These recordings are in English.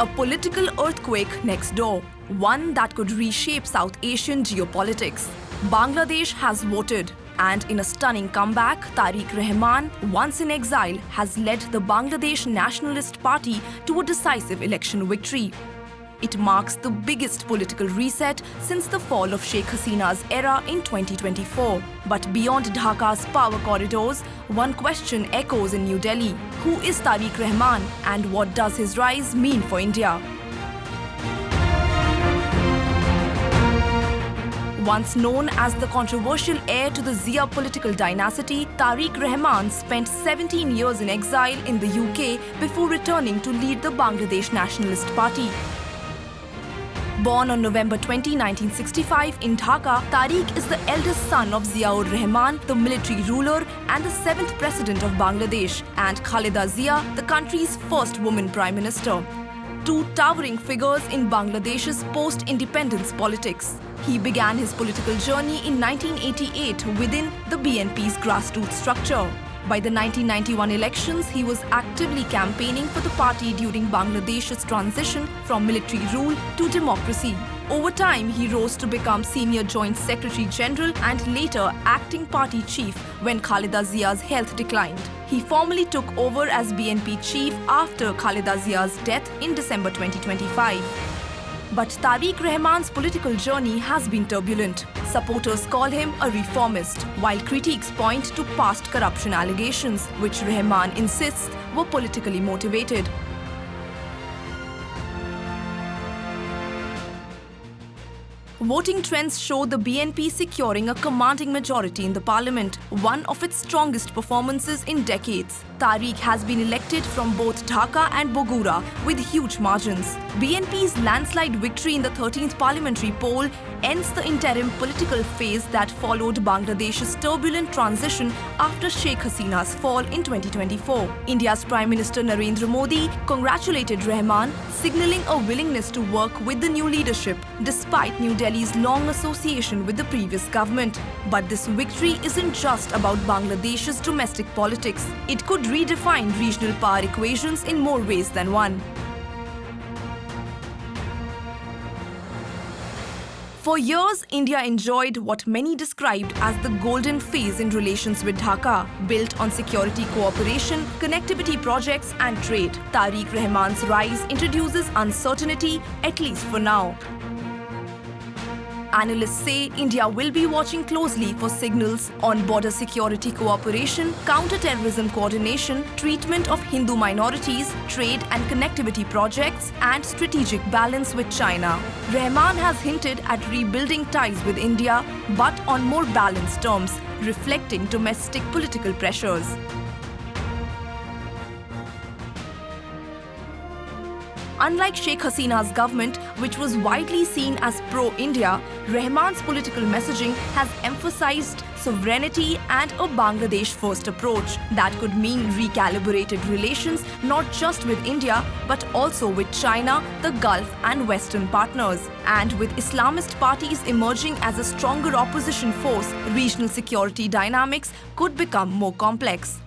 A political earthquake next door, one that could reshape South Asian geopolitics. Bangladesh has voted, and in a stunning comeback, Tariq Rahman, once in exile, has led the Bangladesh Nationalist Party to a decisive election victory. It marks the biggest political reset since the fall of Sheikh Hasina's era in 2024. But beyond Dhaka's power corridors, one question echoes in New Delhi. Who is Tariq Rahman, and what does his rise mean for India? Once known as the controversial heir to the Zia political dynasty, Tariq Rahman spent 17 years in exile in the UK before returning to lead the Bangladesh Nationalist Party. Born on November 20, 1965 in Dhaka, Tariq is the eldest son of Ziaur Rahman, the military ruler and the 7th president of Bangladesh, and Khaleda Zia, the country's first woman prime minister. Two towering figures in Bangladesh's post-independence politics. He began his political journey in 1988 within the BNP's grassroots structure. By the 1991 elections, he was actively campaigning for the party during Bangladesh's transition from military rule to democracy. Over time, he rose to become Senior Joint Secretary General and later acting party chief when Khaleda Zia's health declined. He formally took over as BNP chief after Khaleda Zia's death in December 2025. But Tariq Rahman's political journey has been turbulent. Supporters call him a reformist, while critics point to past corruption allegations, which Rahman insists were politically motivated. Voting trends show the BNP securing a commanding majority in the parliament, one of its strongest performances in decades. Tariq has been elected from both Dhaka and Bogura with huge margins. BNP's landslide victory in the 13th parliamentary poll ends the interim political phase that followed Bangladesh's turbulent transition after Sheikh Hasina's fall in 2024. India's Prime Minister Narendra Modi congratulated Rahman, signaling a willingness to work with the new leadership despite New Delhi's long association with the previous government. But this victory isn't just about Bangladesh's domestic politics. It could redefine regional power equations in more ways than one. For years, India enjoyed what many described as the golden phase in relations with Dhaka, built on security cooperation, connectivity projects and trade. Tariq Rahman's rise introduces uncertainty, at least for now. Analysts say India will be watching closely for signals on border security cooperation, counter-terrorism coordination, treatment of Hindu minorities, trade and connectivity projects, and strategic balance with China. Rahman has hinted at rebuilding ties with India, but on more balanced terms, reflecting domestic political pressures. Unlike Sheikh Hasina's government, which was widely seen as pro-India, Rahman's political messaging has emphasized sovereignty and a Bangladesh-first approach that could mean recalibrated relations not just with India but also with China, the Gulf and Western partners. And with Islamist parties emerging as a stronger opposition force, regional security dynamics could become more complex.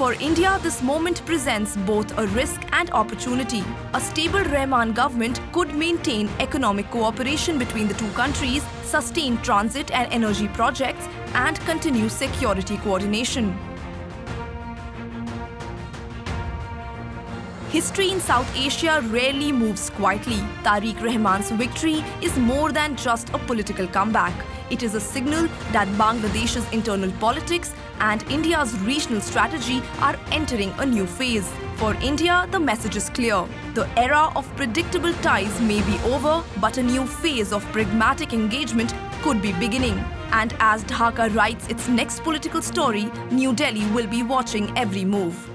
For India, this moment presents both a risk and opportunity. A stable Rahman government could maintain economic cooperation between the two countries, sustain transit and energy projects, and continue security coordination. History in South Asia rarely moves quietly. Tariq Rahman's victory is more than just a political comeback. It is a signal that Bangladesh's internal politics and India's regional strategy are entering a new phase. For India, the message is clear. The era of predictable ties may be over, but a new phase of pragmatic engagement could be beginning. And as Dhaka writes its next political story, New Delhi will be watching every move.